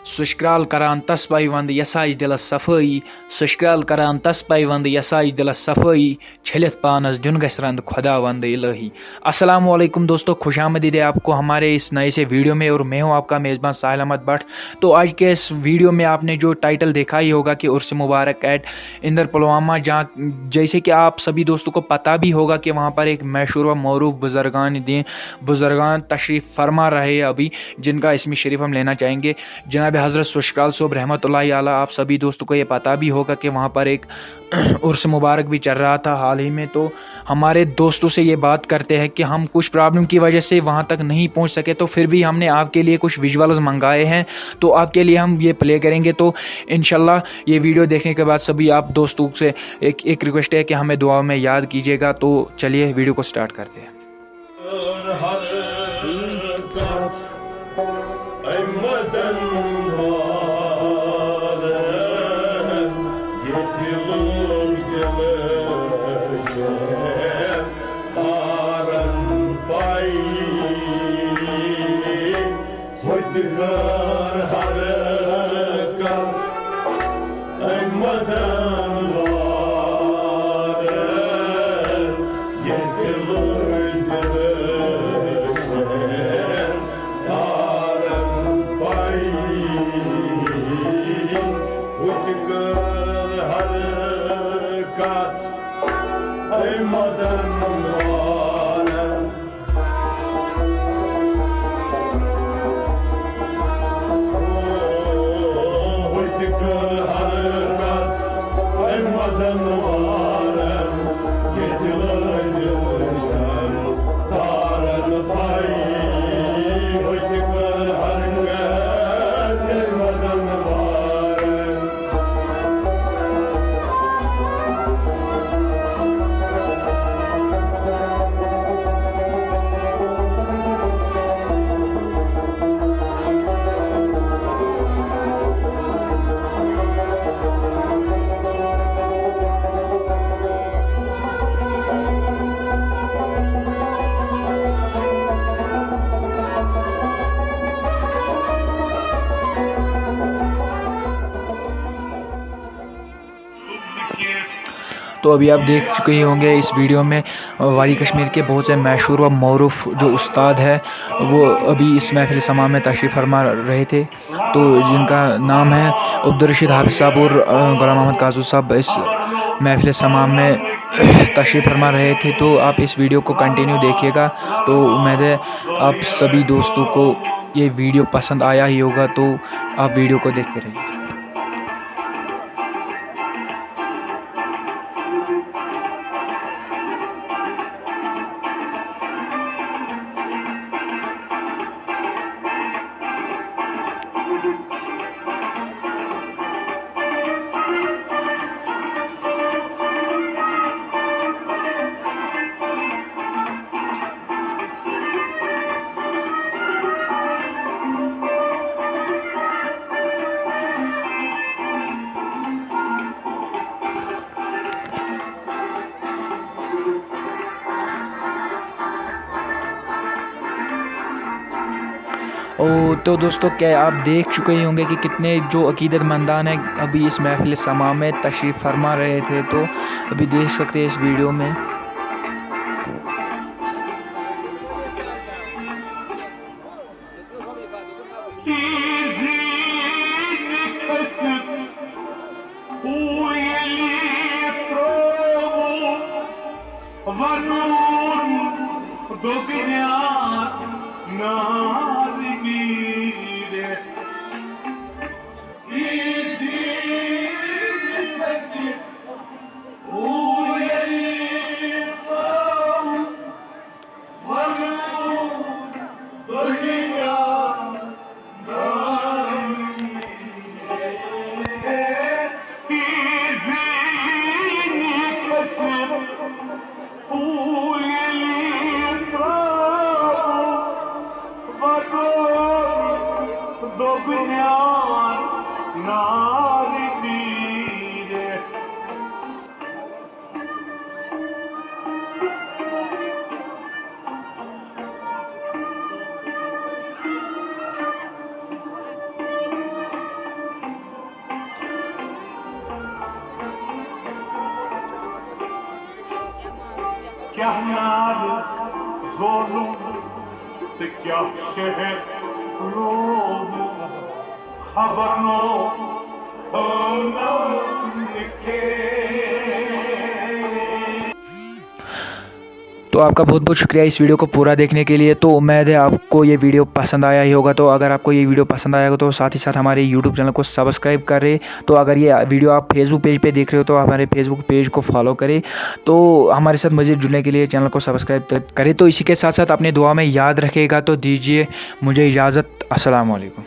सुशक्राल करान तस पाइवंद यसाइज दिलस सफाई सुशक्राल करान तस पाइवंद यसाइज दिलस सफाई छलित पानस दिन गस रंद खुदा वंद इलाही। अस्सलाम वालेकुम दोस्तों, खुशामदीद है आपको हमारे इस नए से वीडियो में और मैं हूं आपका मेज़बान साहिल अहमद भट्ट। तो आज के इस वीडियो में आपने जो टाइटल देखा ही होगा कि उर्स मुबारक एट इंदर पुलवामा, जहाँ जैसे कि आप सभी दोस्तों को पता भी होगा कि वहाँ पर एक मशहूर व मरूफ बुजुर्गान तशरीफ़ फरमा रहे अभी, जिनका इसमें शरीफ हम लेना चाहेंगे जनाब हज़रत सुशक्राल सोब रहमतुल्लाहि अलैह। आप सभी दोस्तों को ये पता भी होगा कि वहाँ पर एक उर्स मुबारक भी चल रहा था हाल ही में। तो हमारे दोस्तों से ये बात करते हैं कि हम कुछ प्रॉब्लम की वजह से वहाँ तक नहीं पहुँच सके, तो फिर भी हमने आपके लिए कुछ विजुअल्स मंगाए हैं, तो आपके लिए हम ये प्ले करेंगे। तो इंशाल्लाह ये वीडियो देखने के बाद सभी आप दोस्तों से एक रिक्वेस्ट है कि हमें दुआ में याद कीजिएगा। तो चलिए वीडियो को स्टार्ट करते हैं। तो अभी आप देख चुके ही होंगे इस वीडियो में वाली कश्मीर के बहुत से मशहूर व मरूफ जो उस्ताद है वो अभी इस महफिल समा में तशरीफ़ फरमा रहे थे, तो जिनका नाम है अब्दुर्रशीद हाफिज़ साहब और गुलाम मोहम्मद काजू साहब इस महफिल समा में तशरीफ़ फरमा रहे थे। तो आप इस वीडियो को कंटिन्यू देखिएगा। तो उम्मीद है आप सभी दोस्तों को ये वीडियो पसंद आया ही होगा, तो आप वीडियो को देखते रहिए। तो दोस्तों, क्या आप देख चुके ही होंगे कि कितने जो अकीदतमंदान हैं अभी इस महफिल समा में तशरीफ़ फरमा रहे थे, तो अभी देख सकते हैं इस वीडियो में। क्या नाल जोलू ते क्या शहर लोग खबर नो लिखे। तो आपका बहुत बहुत शुक्रिया इस वीडियो को पूरा देखने के लिए। तो उम्मीद है आपको ये वीडियो पसंद आया ही होगा। तो अगर आपको ये वीडियो पसंद आया हो तो साथ ही साथ हमारे YouTube चैनल को सब्सक्राइब करें। तो अगर ये वीडियो आप फेसबुक पेज पे देख रहे हो तो हमारे फेसबुक पेज को फॉलो करें। तो हमारे साथ मज़ीद जुड़ने के लिए चैनल को सब्सक्राइब करें। तो इसी के साथ साथ अपने दुआ में याद रखिएगा। तो दीजिए मुझे इजाज़त। अस्सलाम वालेकुम।